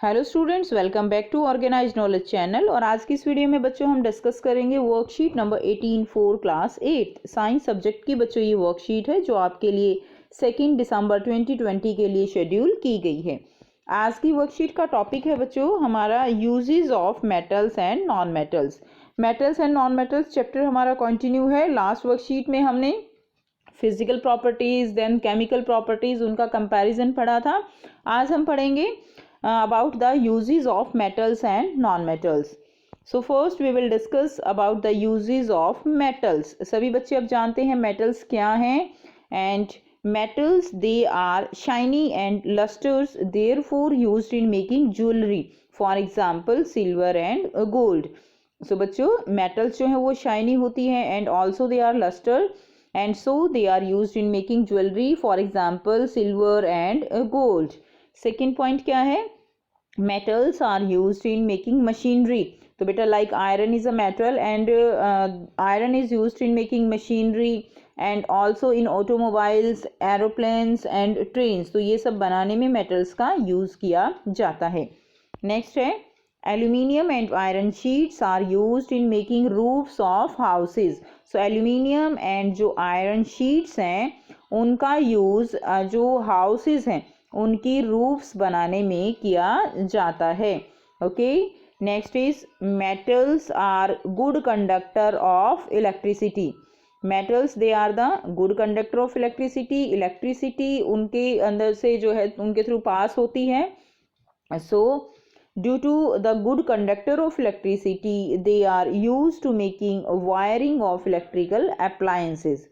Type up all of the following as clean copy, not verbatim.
Hello students, welcome back to organize knowledge channel. और आज की इस वीडियो में बच्चों हम डिस्कस करेंगे worksheet number 18 for class 8 science subject की। बच्चों ये वर्कशीट है जो आपके लिए 2 दिसंबर 2020 के लिए शेड्यूल की गई है। आज की वर्कशीट का टॉपिक है बच्चों हमारा uses of metals and non metals. Metals and non metals chapter हमारा कंटिन्यू है। लास्ट वर्कशीट में हमने physical properties then chemical properties उनका कंपैरिजन पढ़ा था। आज हम पढ़ेंगे about the uses of metals and non-metals. So first we will discuss about the uses of metals. सभी बच्चे अब जानते हैं metals क्या हैं। and metals they are shiny and lustrous, therefore used in making jewelry, for example silver and gold. So बच्चों metals जो है वो shiny होती हैं and also they are luster and so they are used in making jewelry, for example silver and gold. Second point क्या है, metals are used in making machinery. तो बेटा like iron is a metal and iron is used in making machinery and also in automobiles, aeroplanes and trains. तो ये सब बनाने में metals का यूज किया जाता है। नेक्स्ट है aluminium and iron sheets are used in making roofs of houses. so aluminium and जो iron sheets हैं उनका यूज जो houses हैं उनकी रूफ्स बनाने में किया जाता है। Okay, next is metals are good conductor of electricity. Metals they are the good conductor of electricity. Electricity उनके अंदर से जो है उनके थ्रू पास होती है। So due to the good conductor of electricity they are use to making wiring of electrical appliances.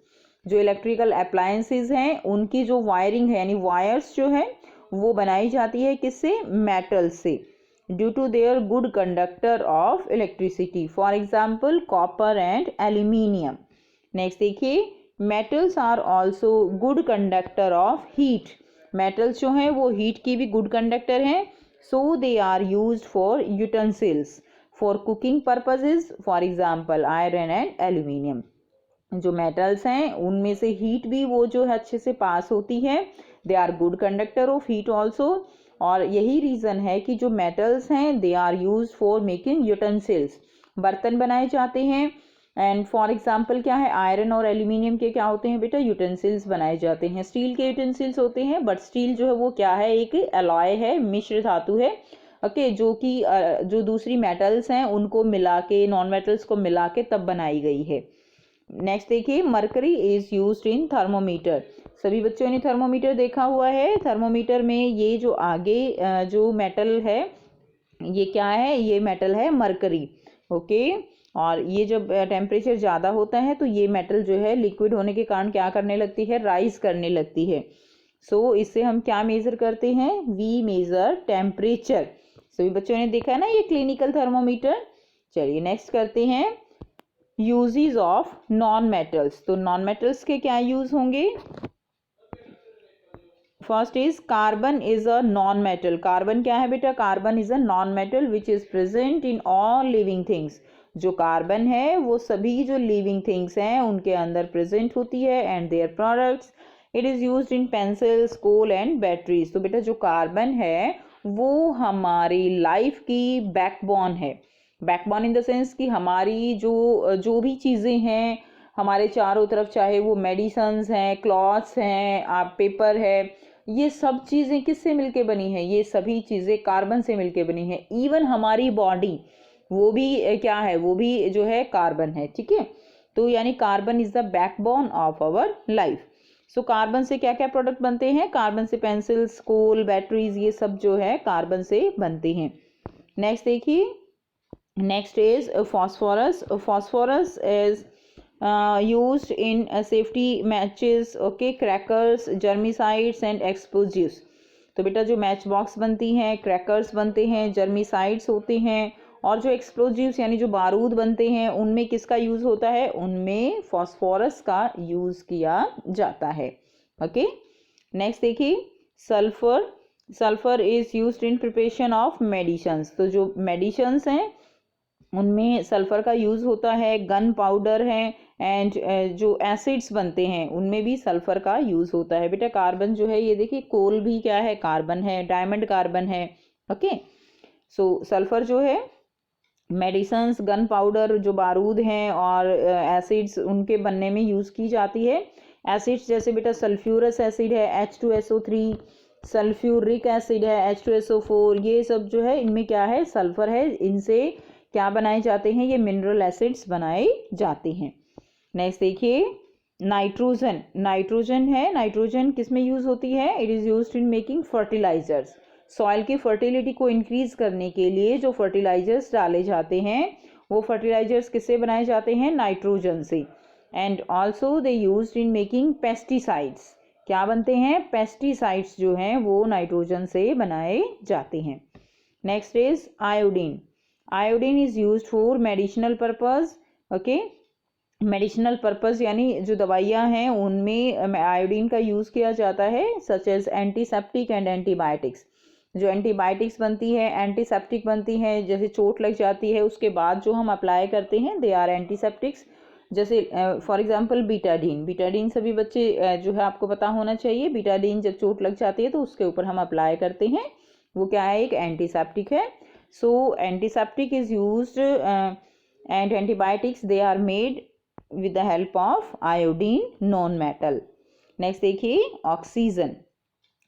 जो electrical appliances हैं उनकी जो वायरिंग है यानी वायर्स जो है वो बनाई जाती है किससे, मेटल से, due to their good conductor of electricity, for example copper and aluminium. Next देखिए, metals are also good conductor of heat. Metals जो हैं वो हीट की भी गुड कंडक्टर हैं। So they are used for utensils for cooking purposes, for example iron and aluminium. जो metals हैं उनमें से हीट भी वो जो है अच्छे से पास होती है। They are good conductor of heat also. और यही रीज़न है कि जो मेटल्स हैं they are use for making utensils, बर्तन बनाए जाते हैं। एंड फॉर एग्जांपल क्या है, आयरन और एल्यूमिनियम के क्या होते हैं बेटा, यूटेंसिल्स बनाए जाते हैं। स्टील के यूटेंसिल्स होते हैं बट स्टील जो है वो क्या है, एक एलॉय है, मिश्र धातु है। ओके, जो कि जो दूसरी मेटल्स हैं उनको मिला के, नॉन मेटल्स को मिला के तब बनाई गई है। नेक्स्ट देखिए, mercury is used in thermometer. सभी बच्चों ने थर्मोमीटर देखा हुआ है। थर्मोमीटर में ये जो आगे जो मेटल है ये क्या है, ये मेटल है मरकरी। ओके, और ये जब टेम्परेचर ज़्यादा होता है तो ये मेटल जो है लिक्विड होने के कारण क्या करने लगती है, राइज करने लगती है। सो इससे हम क्या मेज़र करते हैं, वी मेज़र टेम्परेचर। सभी बच्चों ने देखा है ना ये क्लिनिकल थर्मोमीटर। चलिए नेक्स्ट करते हैं यूजेस ऑफ नॉन मेटल्स। तो नॉन मेटल्स के क्या यूज होंगे, first is carbon is a non metal. Carbon क्या है बेटा, carbon is a non metal which is present in all living things. जो कार्बन है वो सभी जो लिविंग थिंग्स हैं उनके अंदर प्रेजेंट होती है and their products. It is used in pencils, coal and batteries. तो बेटा जो कार्बन है वो हमारी लाइफ की बैकबोन है। बैकबोन इन द सेंस कि हमारी जो भी चीज़ें हैं हमारे चारों तरफ, चाहे वो मेडिसन्स हैं, क्लॉथ्स हैं, आप पेपर है, ये सब चीज़ें किससे मिलके बनी है, ये सभी चीज़ें कार्बन से मिलके बनी है। इवन हमारी बॉडी वो भी क्या है, वो भी जो है कार्बन है। ठीक है, तो यानी carbon is the backbone of our life. So carbon से क्या क्या प्रोडक्ट बनते हैं, कार्बन से पेंसिल्स, कोल, बैटरीज, ये सब जो है कार्बन से बनते हैं। नेक्स्ट देखिए, next is phosphorus. Phosphorus is used in safety matches, okay, crackers, germicides and explosives. तो बेटा जो मैच बॉक्स बनती हैं, क्रैकर्स बनते हैं, जर्मिसाइड्स होते हैं और जो एक्सप्लोजिव्स यानी जो बारूद बनते हैं उनमें किसका यूज़ होता है, उनमें फॉस्फोरस का यूज़ किया जाता है। ओके, नेक्स्ट देखिए, sulphur. Sulphur is used in preparation of medicines. तो जो मेडिसिन्स हैं उनमें सल्फ़र का यूज़ होता है। गन पाउडर है एंड जो एसिड्स बनते हैं उनमें भी सल्फ़र का यूज़ होता है। बेटा कार्बन जो है ये देखिए, कोल भी क्या है, कार्बन है, डायमंड कार्बन है। ओके, सो सल्फर जो है मेडिसन्स, गन पाउडर जो बारूद हैं और एसिड्स उनके बनने में यूज़ की जाती है। एसिड्स जैसे बेटा सल्फ्यूरस एसिड है H2SO3, सल्फ्यूरिक एसिड है H2SO4, ये सब जो है इनमें क्या है, सल्फर है। इनसे क्या बनाए जाते हैं, ये मिनरल एसिड्स बनाए जाते हैं। नेक्स्ट देखिए नाइट्रोजन। नाइट्रोजन है, नाइट्रोजन किस में यूज़ होती है, it is used in making fertilizers. Soil की फर्टिलिटी को इंक्रीज करने के लिए जो फर्टिलाइजर्स डाले जाते हैं वो फर्टिलाइजर्स किससे बनाए जाते हैं, नाइट्रोजन से। And also they used in making pesticides, क्या बनते हैं, पेस्टिसाइड्स जो हैं वो नाइट्रोजन से बनाए जाते हैं। Next is iodine. Iodine is used for medicinal purpose. Okay, medicinal purpose यानी जो दवाइयाँ हैं उनमें आयोडीन का यूज़ किया जाता है, such as antiseptic and antibiotics. जो एंटीबायोटिक्स बनती है, एंटीसेप्टिक बनती है, जैसे चोट लग जाती है उसके बाद जो हम अप्लाई करते हैं दे आर एंटीसेप्टिक्स। जैसे फॉर एग्जांपल बीटाडीन। बीटाडीन सभी बच्चे जो है आपको पता होना चाहिए, बीटाडीन जब चोट लग जाती है तो उसके ऊपर हम अप्लाई करते हैं, वो क्या है, एक एंटीसेप्टिक है। So antiseptic is used and antibiotics they are made with the help of iodine non metal. Next देखिए ऑक्सीजन।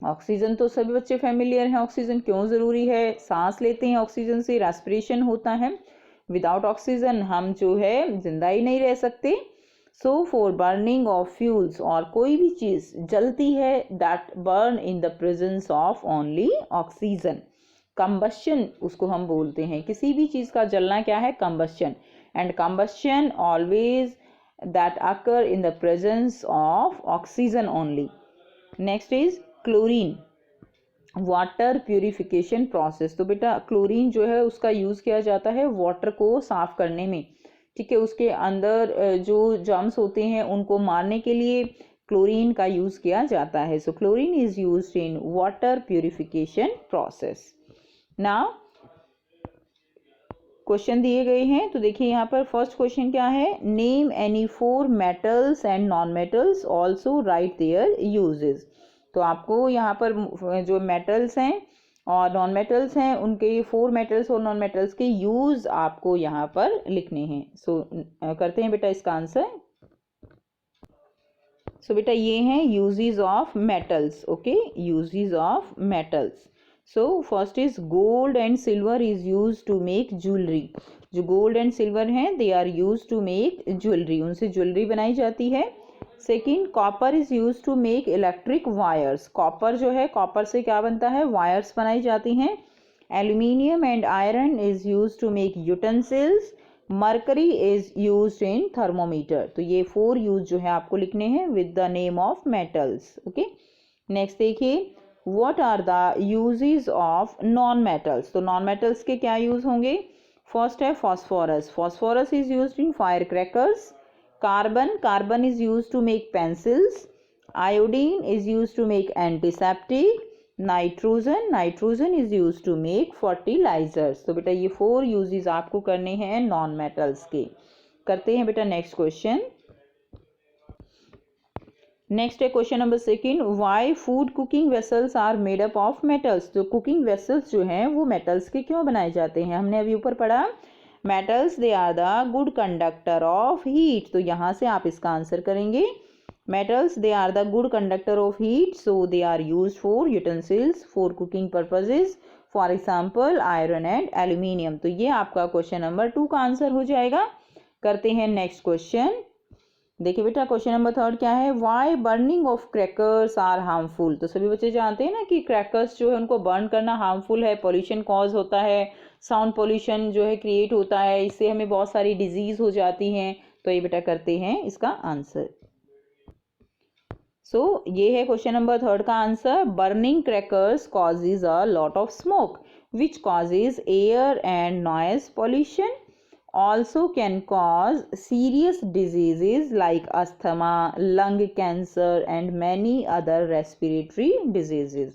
ऑक्सीजन तो सभी बच्चे फैमिलियर हैं, ऑक्सीजन क्यों ज़रूरी है, सांस लेते हैं ऑक्सीजन से, रेस्पिरेशन होता है, विदाउट ऑक्सीजन हम जो है जिंदा ही नहीं रह सकते। So for burning of fuels, और कोई भी चीज़ जलती है that burn in the presence of only oxygen, combustion उसको हम बोलते हैं, किसी भी चीज़ का जलना क्या है, combustion, and combustion always that occur in the presence of oxygen only. Next is chlorine, water purification process. तो बेटा क्लोरीन जो है उसका यूज़ किया जाता है वाटर को साफ़ करने में, ठीक है, उसके अंदर जो जर्म्स होते हैं उनको मारने के लिए क्लोरीन का यूज़ किया जाता है। So chlorine is used in water purification process. Now question दिए गए हैं, तो देखिए यहाँ पर फर्स्ट क्वेश्चन क्या है, name any 4 metals and non metals, also right there uses. तो आपको यहाँ पर जो मेटल्स हैं और नॉन मेटल्स हैं उनके 4 मेटल्स और नॉन मेटल्स के यूज़ आपको यहाँ पर लिखने हैं। सो करते हैं बेटा इसका आंसर। सो बेटा ये हैं uses of metals. Okay, uses of metals. So first is gold and silver is use to make jewellery. जो गोल्ड एंड सिल्वर हैं they are use to make jewellery, उनसे ज्वेलरी बनाई जाती है। Second, copper is use to make electric wires. Copper जो है, copper से क्या बनता है, वायर्स बनाई जाती हैं। Aluminium and iron is use to make utensils. Mercury is use in thermometer. तो ये 4 यूज जो है आपको लिखने हैं with the name of metals. Okay, next देखिए what are the uses of non metals. तो नॉन मेटल्स के क्या यूज होंगे, फर्स्ट है phosphorus. Phosphorus is use in fire crackers. Carbon is used to make pencils. Iodine is used to make antiseptic. Nitrogen is used to make fertilizers. तो बेटा ये 4 uses आपको करने हैं नॉन मेटल्स के। करते हैं बेटा नेक्स्ट क्वेश्चन। नेक्स्ट है question number second, why food cooking vessels are made up of metals. तो कुकिंग वेसल्स जो हैं वो मेटल्स के क्यों बनाए जाते हैं, हमने अभी ऊपर पढ़ा metals they are the good conductor of heat. तो यहाँ से आप इसका आंसर करेंगे, metals they are the good conductor of heat, so they are used for utensils for cooking purposes, for example iron and aluminium. तो ये आपका question number 2 का आंसर हो जाएगा। करते हैं नेक्स्ट क्वेश्चन। देखिए बेटा क्वेश्चन नंबर 3 क्या है, why burning of crackers are harmful. तो सभी बच्चे जानते हैं ना कि क्रैकर्स जो है उनको बर्न करना हार्मफुल है, पॉल्यूशन कॉज होता है, साउंड पॉल्यूशन जो है क्रिएट होता है, इससे हमें बहुत सारी डिजीज हो जाती हैं। तो ये बेटा करते हैं इसका आंसर। सो ये है क्वेश्चन नंबर 3 का answer, burning crackers causes a lot of smoke which causes air and noise pollution, also can cause serious diseases like asthma, lung cancer and many other respiratory diseases।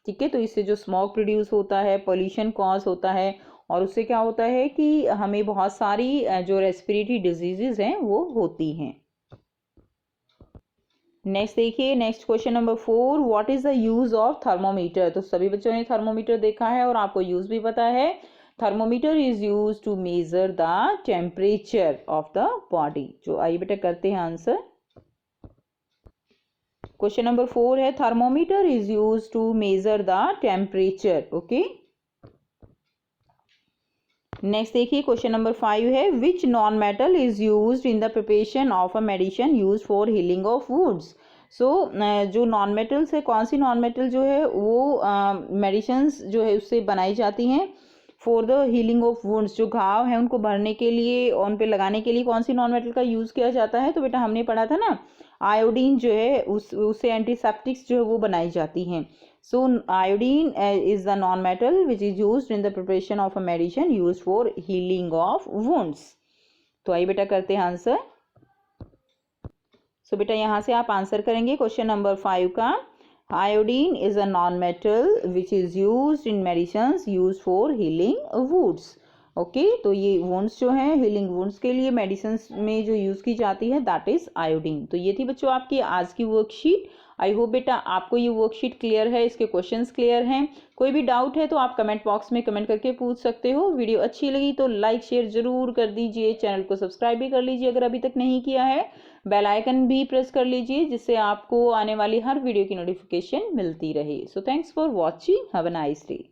ठीक है, तो इससे जो smoke produce होता है, pollution cause होता है, और उससे क्या होता है कि हमें बहुत सारी जो रेस्पिरेटरी डिजीजेज हैं वो होती हैं। नेक्स्ट देखिए, next question number 4, what is the use of thermometer. तो सभी बच्चों ने थर्मोमीटर देखा है और आपको यूज भी पता है। Thermometer is use to measure the temperature of the body. जो आइए बेटा करते हैं आंसर। क्वेश्चन नंबर 4 है, thermometer is use to measure the temperature. Okay, next देखिए, क्वेश्चन नंबर 5 है, which non metal is used in the preparation of a medicine use for healing of wounds. So जो non metals है, कौन सी non metal जो है वो medicines जो है उससे बनाई जाती हैं for the healing of wounds. जो घाव हैं उनको भरने के लिए और उन पे लगाने के लिए कौन सी नॉन मेटल का यूज़ किया जाता है। तो बेटा हमने पढ़ा था ना, आयोडीन जो है उससे एंटीसेप्टिक्स जो है वो बनाई जाती हैं। So iodine is the non-metal which is used in the preparation of a medicine used for healing of wounds. तो आइए बेटा करते हैं आंसर। सो बेटा यहाँ से आप आंसर करेंगे क्वेश्चन नंबर 5 का। Iodine is a non metal which is used in medicines used for healing wounds. Okay, तो ये वुंड्स जो हैं, हीलिंग वुंड्स के लिए मेडिसिन्स में जो यूज़ की जाती है दैट इज आयोडीन। तो ये थी बच्चों आपकी आज की वर्कशीट। आई होप बेटा आपको ये वर्कशीट क्लियर है, इसके क्वेश्चंस क्लियर हैं। कोई भी डाउट है तो आप कमेंट बॉक्स में कमेंट करके पूछ सकते हो। वीडियो अच्छी लगी तो लाइक शेयर जरूर कर दीजिए, चैनल को सब्सक्राइब भी कर लीजिए अगर अभी तक नहीं किया है। बेल आइकन भी प्रेस कर लीजिए जिससे आपको आने वाली हर वीडियो की नोटिफिकेशन मिलती रहे। So thanks for watching, have a nice day.